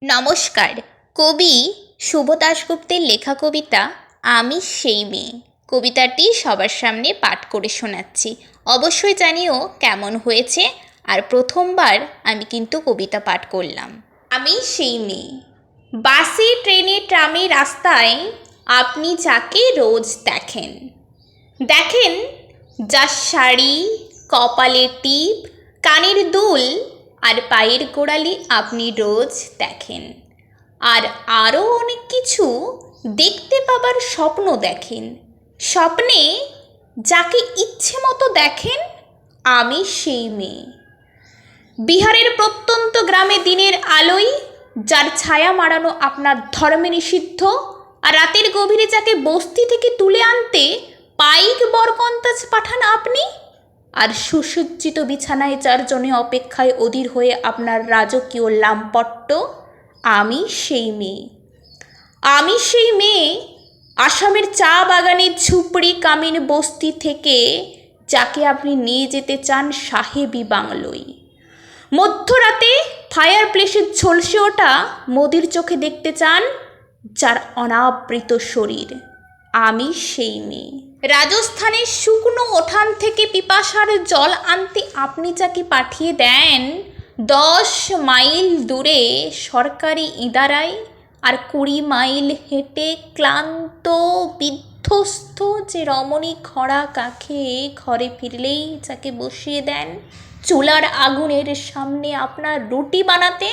নমস্কার। কবি শুভ দাশগুপ্তের লেখা কবিতা আমি সেই মেয়ে কবিতাটি সবার সামনে পাঠ করে শোনাচ্ছি। অবশ্যই জানিও কেমন হয়েছে। আর প্রথমবার আমি কিন্তু কবিতা পাঠ করলাম। আমি সেই মেয়ে। বাসে, ট্রেনে, ট্রামে, রাস্তায় আপনি যাকে রোজ দেখেন, দেখেন যার শাড়ি, কপালে টিপ, কানের দুল আর পায়ের গোড়ালি আপনি রোজ দেখেন। আর আরও অনেক কিছু দেখতে পাবার স্বপ্ন দেখেন। স্বপ্নে যাকে ইচ্ছে মতো দেখেন, আমি সেই মেয়ে। বিহারের প্রত্যন্ত গ্রামে দিনের আলোয় যার ছায়া মাড়ানো আপনার ধর্মে নিষিদ্ধ, আর রাতের গভীরে যাকে বস্তি থেকে তুলে আনতে পাইক বরকন্তাজ পাঠান আপনি, আর সুসজ্জিত বিছানায় যার জন্য অপেক্ষায় অধীর হয়ে আপনার রাজকীয় লামপট্ট, আমি সেই মেয়ে। আমি সেই মেয়ে আসামের চা বাগানের ঝুপড়ি কামিন বস্তি থেকে যাকে আপনি নিয়ে যেতে চান সাহেবি বাংলোয়। মধ্যরাতে ফায়ার প্লেসের ঝলসে ওঠা মোদির চোখে দেখতে চান যার অনাবৃত শরীর, আমি সেই মেয়ে। রাজস্থানের শুকনো ওঠান থেকে পিপাসার জল আনতে আপনি যাকে পাঠিয়ে দেন 10 মাইল দূরে সরকারি ইদারায়, আর 20 মাইল হেঁটে ক্লান্ত বিধ্বস্ত যে রমণী খরা কাখে ঘরে ফিরলেই যাকে বসিয়ে দেন চুলার আগুনের সামনে আপনার রুটি বানাতে,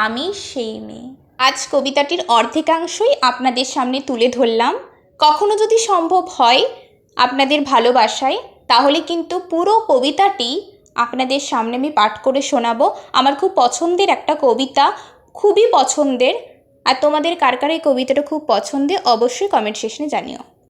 আমি সেই মেয়ে। আজ কবিতাটির অর্ধেকাংশই আপনাদের সামনে তুলে ধরলাম। কখনো যদি সম্ভব হয় আপনাদের ভালোবাসায়, তাহলে কিন্তু পুরো কবিতাটি আপনাদের সামনে আমি পাঠ করে শোনাবো। আমার খুব পছন্দের একটা কবিতা, খুবই পছন্দের। আর তোমাদের কার কার এই কবিতাটা খুব পছন্দের অবশ্যই কমেন্ট সেকশনে জানিও।